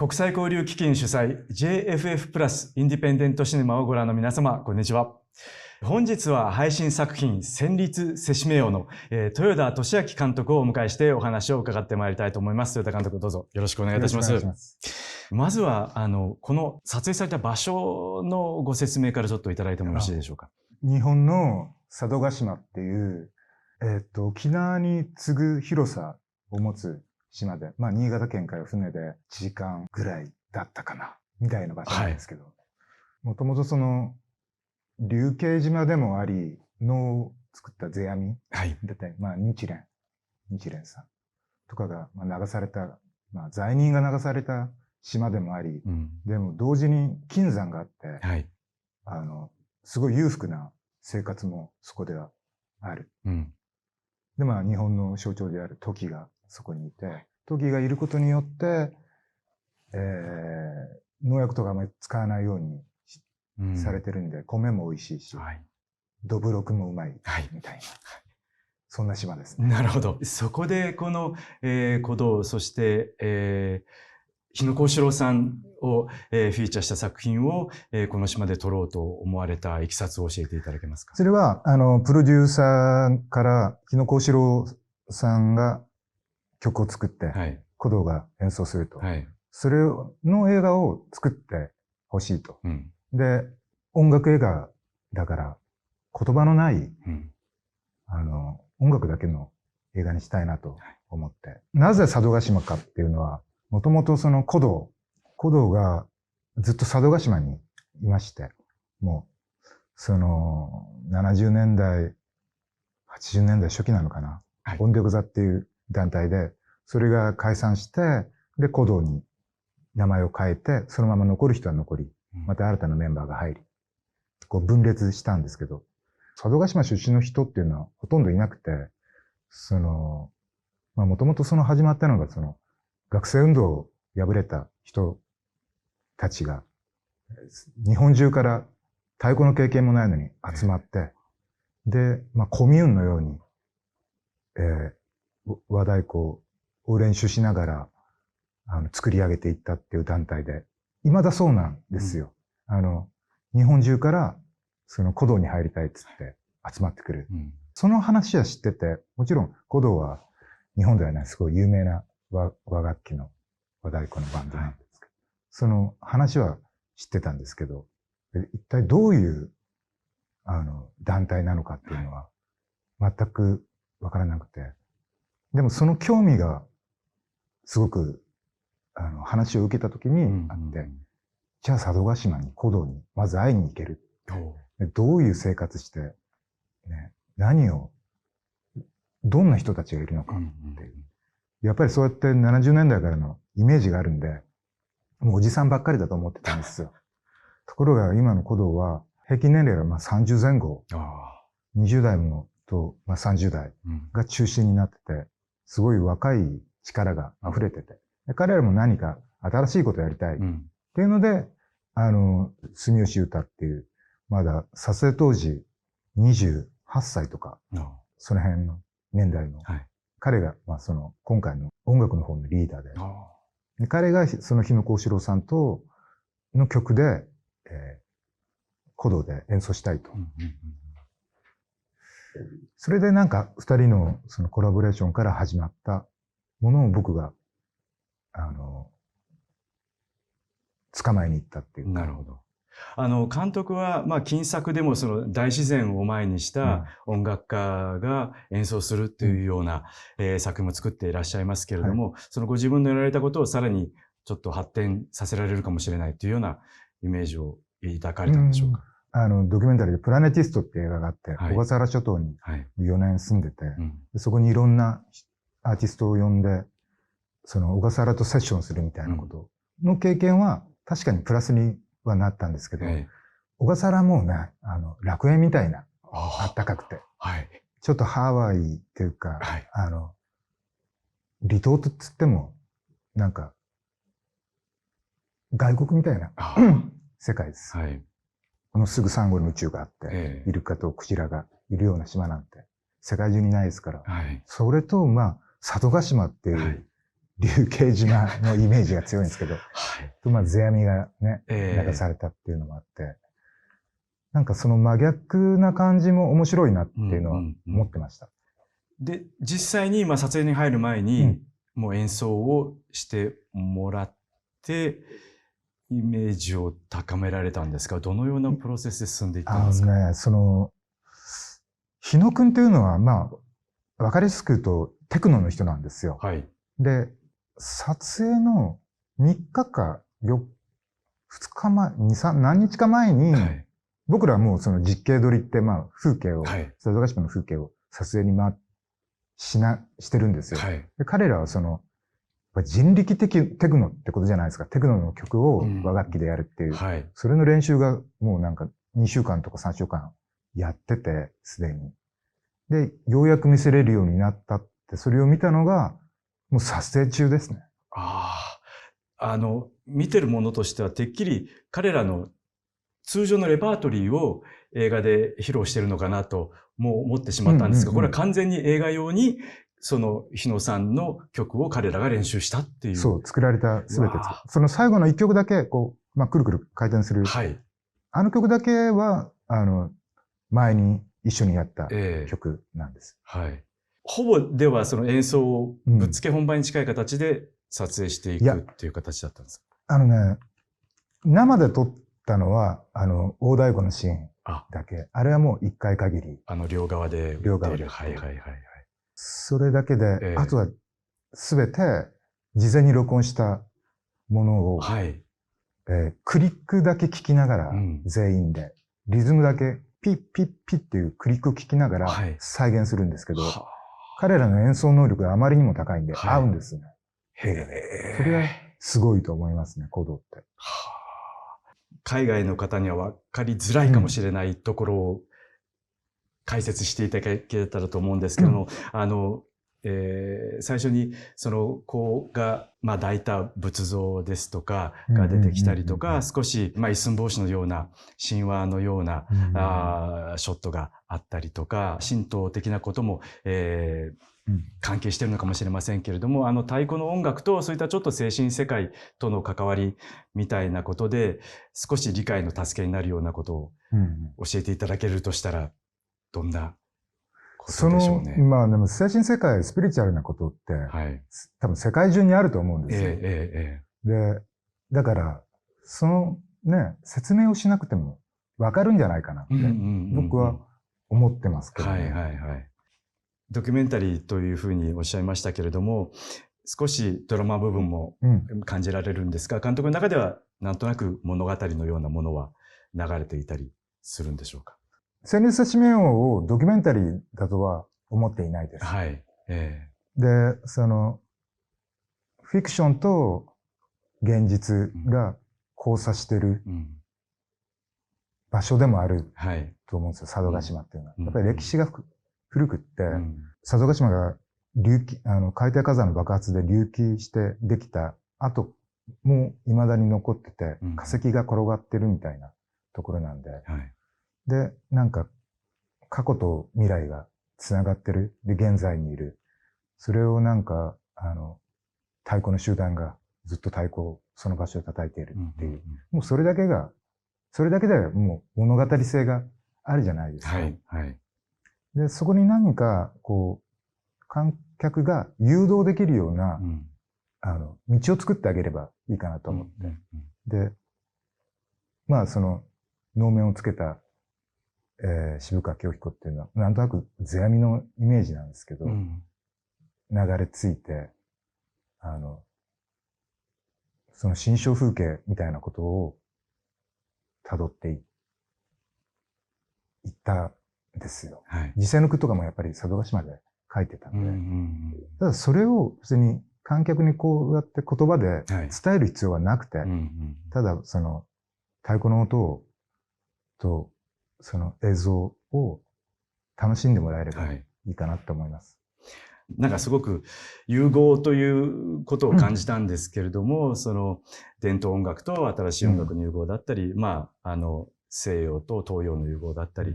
国際交流基金主催 JFF プラスインディペンデントシネマをご覧の皆様、こんにちは。本日は配信作品戦慄せしめよの、豊田俊明監督をお迎えしてお話を伺ってまいりたいと思います。豊田監督、どうぞよろしくお願いいたします。まずはこの撮影された場所のご説明からちょっといただいてもよろしいでしょうか。日本の佐渡島っていう、沖縄に次ぐ広さを持つ島で、新潟県から船で1時間ぐらいだったかな、みたいな場所なんですけど、もともとその、竜慶島でもあり、能を作った世阿弥だったり、日蓮さんとかが流された、罪人が流された島でもあり、でも同時に金山があって、すごい裕福な生活もそこではある。で、日本の象徴であるトキがそこにいて、トキがいることによって、農薬とかあまり使わないようにされてるんで、米も美味しいし、どぶろくもうまい、みたいな。そんな島ですね。なるほど。そこでこの、鼓童、そして、日野幸四郎さんを、フィーチャーした作品を、この島で撮ろうと思われたいきさつを教えていただけますか。それは、プロデューサーから日野幸四郎さんが曲を作って、鼓童が演奏すると。それの映画を作ってほしいと。で、音楽映画だから、言葉のない、音楽だけの映画にしたいなと思って。なぜ佐渡島かっていうのは、もともとその鼓童がずっと佐渡島にいまして、もう、その、70年代、80年代初期なのかな。音楽座っていう団体で、それが解散して、で、鼓童に名前を変えて、そのまま残る人は残り、また新たなメンバーが入り、こう分裂したんですけど、佐渡島出身の人っていうのはほとんどいなくて、その、もともとその始まったのがその、学生運動を敗れた人たちが、日本中から太鼓の経験もないのに集まって、で、コミューンのように、和太鼓を練習しながら、作り上げていったっていう団体で、未だそうなんですよ。日本中から、その鼓童に入りたいっつって集まってくる。その話は知ってて、もちろん鼓童は日本ではね、すごい有名な和楽器の和太鼓のバンドなんですけど、その話は知ってたんですけど、一体どういう、団体なのかっていうのは、全くわからなくて、でもその興味が、すごく、話を受けたときにあって、じゃあ佐渡島に鼓童にまず会いに行ける。どういう生活して、ね、どんな人たちがいるのかっていう。やっぱりそうやって70年代からのイメージがあるんで、もうおじさんばっかりだと思ってたんですよ。ところが今の鼓童は平均年齢が30前後、20代もと30代が中心になってて、すごい若い力が溢れてて、彼らも何か新しいことをやりたいっていうので、住吉歌っていう、まだ撮影当時28歳とか、その辺の年代の、彼が、今回の音楽の方のリーダーで、彼がその日野幸四郎さんとの曲で、鼓童で演奏したいと。それでなんか二人のそのコラボレーションから始まったものを僕が、捕まえに行ったっていう。なるほど。監督は、金作でもその大自然を前にした音楽家が演奏するというような、作品も作っていらっしゃいますけれども、そのご自分のやられたことをさらにちょっと発展させられるかもしれないというようなイメージを抱かれたんでしょうか。ドキュメンタリーでプラネティストって映画があって、小笠原諸島に4年住んでて、そこにいろんなアーティストを呼んで、その小笠原とセッションするみたいなことの経験は確かにプラスにはなったんですけど、小笠原もね、楽園みたいな、あったかくて、ちょっとハワイっていうか、離島とつっても、なんか、外国みたいな世界です。このすぐサンゴの宇宙があって、イルカとクジラがいるような島なんて、世界中にないですから、それと、佐渡島っていう竜慶島のイメージが強いんですけど、まあ、世阿弥がね、流されたっていうのもあって、なんかその真逆な感じも面白いなっていうのは思ってました。で、実際に撮影に入る前に、もう演奏をしてもらって、イメージを高められたんですか？どのようなプロセスで進んでいったんですか？日野くんっていうのは、まあ、わかりやすく言うとテクノの人なんですよ。はい。で、撮影の3日か2日前、何日か前に、僕らはもうその実景撮りって、まあ、風景を、佐渡島の風景を撮影にしてるんですよ。で彼らは人力テクノってことじゃないですか。テクノの曲を和楽器でやるっていう。それの練習がもうなんか2週間とか3週間やってて、すでに。で、ようやく見せれるようになったって、それを見たのが、もう撮影中ですね。見てるものとしては、てっきり彼らの通常のレパートリーを映画で披露してるのかなとも思ってしまったんですが、これは完全に映画用に、日野さんの曲を彼らが練習したっていう。そう、作られたすべて。その最後の一曲だけ、まあ、くるくる回転する。あの曲だけは、前に一緒にやった曲なんです。ほぼではその演奏をぶっつけ本番に近い形で撮影していくっていう形だったんですか？生で撮ったのは、大太鼓のシーンだけ。あれはもう一回限り。両側で。両側で。それだけで、あとはすべて事前に録音したものを、クリックだけ聞きながら、全員で、リズムだけピッピッピッっていうクリックを聞きながら再現するんですけど、彼らの演奏能力があまりにも高いんで合うんですね。それはすごいと思いますね、鼓動って。海外の方には分かりづらいかもしれないところを解説していただけたらと思うんですけども、最初に子が抱いた仏像ですとかが出てきたりとか、少し一寸法師のような神話のようなショットがあったりとか、神道的なことも関係しているのかもしれませんけれども、太鼓の音楽とそういったちょっと精神世界との関わりみたいなことで、少し理解の助けになるようなことを教えていただけるとしたら、どんなことでしょうね。まあでも精神世界、スピリチュアルなことって、多分世界中にあると思うんですよ。で、だから、説明をしなくてもわかるんじゃないかなって、僕は思ってますけどね。ドキュメンタリーというふうにおっしゃいましたけれども、少しドラマ部分も感じられるんですが、監督の中ではなんとなく物語のようなものは流れていたりするんでしょうか？戦慄せしめよをドキュメンタリーだとは思っていないです。で、フィクションと現実が交差してる場所でもあると思うんですよ、佐渡島っていうのは。やっぱり歴史が古くって、佐渡島が海底火山の爆発で隆起してできた後も未だに残ってて、化石が転がってるみたいなところなんで、で、なんか過去と未来がつながってる。で、現在にいる。それをなんか、太鼓の集団がずっと太鼓をその場所で叩いているっていう。もうそれだけでもう物語性があるじゃないですか。で、そこに何か、観客が誘導できるような、道を作ってあげればいいかなと思って。で、まあ、能面をつけた、渋川京彦っていうのは、なんとなく世阿弥のイメージなんですけど、流れ着いて、その心象風景みたいなことを辿っていったんですよ。実際の句とかもやっぱり佐渡島で書いてたんで、ただそれを別に観客にこうやって言葉で伝える必要はなくて、ただ太鼓の音とその映像を楽しんでもらえればいいかなと思います。なんかすごく融合ということを感じたんですけれども、伝統音楽と新しい音楽の融合だったり、西洋と東洋の融合だったり、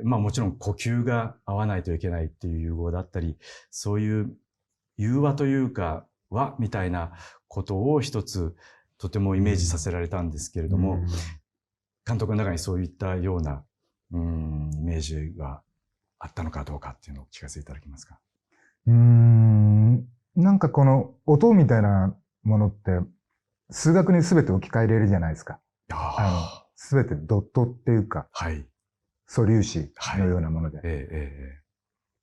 もちろん呼吸が合わないといけないっていう融合だったり、そういう融和というか、はみたいなことを一つとてもイメージさせられたんですけれども、監督の中にそういったようなイメージがあったのかどうかっていうのをお聞かせいただけますか。なんかこの音みたいなものって数学に全て置き換えれるじゃないですか。全てドットっていうか、はい、素粒子のようなもので。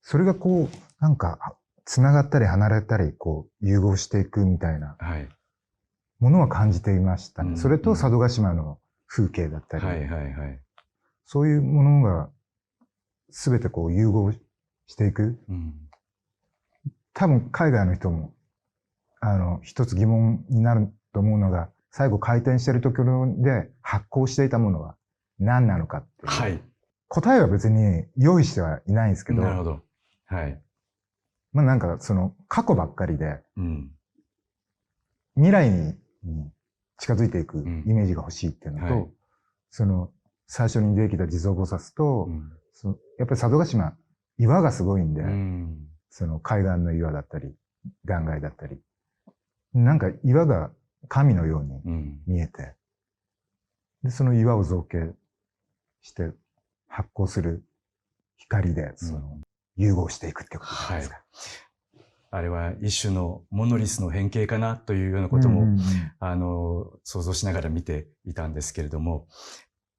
それがこう、なんか、繋がったり離れたり、こう、融合していくみたいなものは感じていましたね。それと佐渡島の風景だったり、そういうものが全てこう融合していく。多分海外の人も、一つ疑問になると思うのが、最後回転してるところで発光していたものは何なのかっていう。はい、答えは別に用意してはいないんですけど。なるほど。はい。まあなんかその過去ばっかりで、未来に近づいていくイメージが欲しいっていうのと、その最初に出てきた地蔵菩薩と、やっぱり佐渡島、岩がすごいんで、その海岸の岩だったり、断崖だったり、なんか岩が神のように見えて、で、その岩を造形して発光する光で、融合していくってことじゃないですか。あれは一種のモノリスの変形かなというようなことも、想像しながら見ていたんですけれども。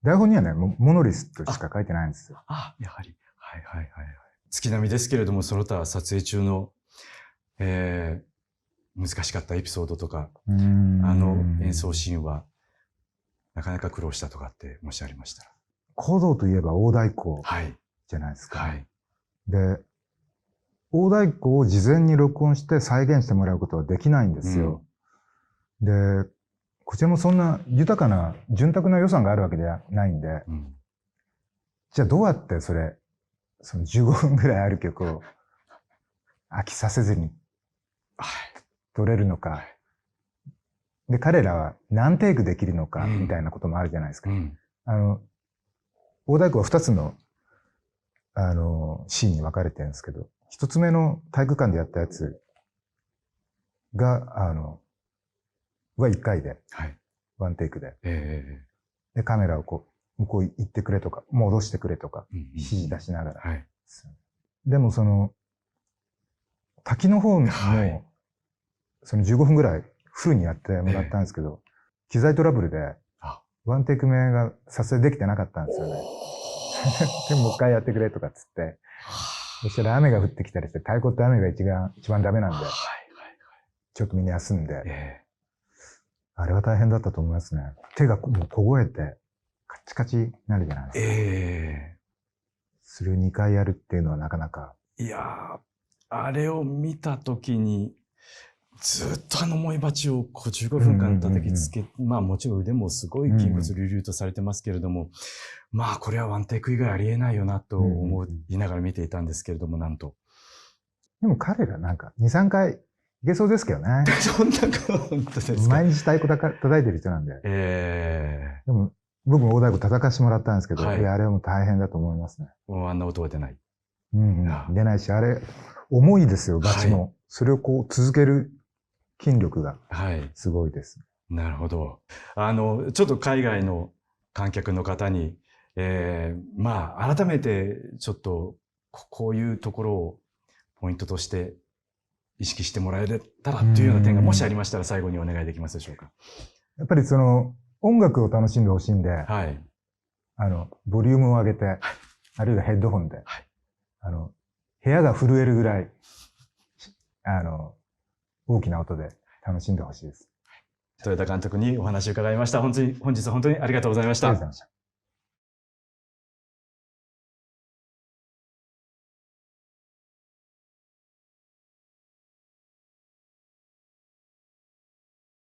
台本にはね、モノリスとしか書いてないんですよ。やはり。月並みですけれども、その他撮影中の、難しかったエピソードとか、演奏シーンは、なかなか苦労したとかってもしありましたら。鼓動といえば大太鼓じゃないですか。で、大太鼓を事前に録音して再現してもらうことはできないんですよ。で、こちらもそんな豊かな、潤沢な予算があるわけではないんで、じゃあどうやってその15分ぐらいある曲を飽きさせずに撮れるのか。で、彼らは何テイクできるのかみたいなこともあるじゃないですか。大太鼓は2つのシーンに分かれてるんですけど、一つ目の体育館でやったやつが、は1回で、ワンテイクで。で、カメラをこう、向こう行ってくれとか、戻してくれとか、指示出しながら。でも滝の方も、その15分ぐらいフルにやってもらったんですけど、機材トラブルで、ワンテイク目が撮影できてなかったんですよね。でもう一回やってくれとかっつって、そしたら雨が降ってきたりして、太鼓って雨が一番ダメなんで、ちょっとみんな休んで、あれは大変だったと思いますね。手がもう凍えて、カチカチになるじゃないですか。それを2回やるっていうのはなかなか。いやー、あれを見たときに、ずっと燃え鉢を15分間叩きつけ、まあもちろん腕もすごい筋骨隆々とされてますけれども、まあこれはワンテイク以外ありえないよなと思いながら見ていたんですけれども、なんと。でも彼らなんか2、3回いけそうですけどね。そんな本当ですか。毎日太鼓叩いてる人なんで。でも僕も大太鼓叩かしてもらったんですけど、あれはもう大変だと思いますね。もうあんな音は出ない。出ないし、あれ、重いですよ、バチも。それをこう続ける筋力がすごいです。なるほど。ちょっと海外の観客の方に、まあ、改めてちょっと、こういうところをポイントとして意識してもらえたらというような点がもしありましたら最後にお願いできますでしょうか。やっぱり音楽を楽しんでほしいんで、ボリュームを上げて、あるいはヘッドホンで、部屋が震えるぐらい、大きな音で楽しんでほしいです。豊田監督にお話を伺いました。本日は本当にありがとうございました。ありがとうございました。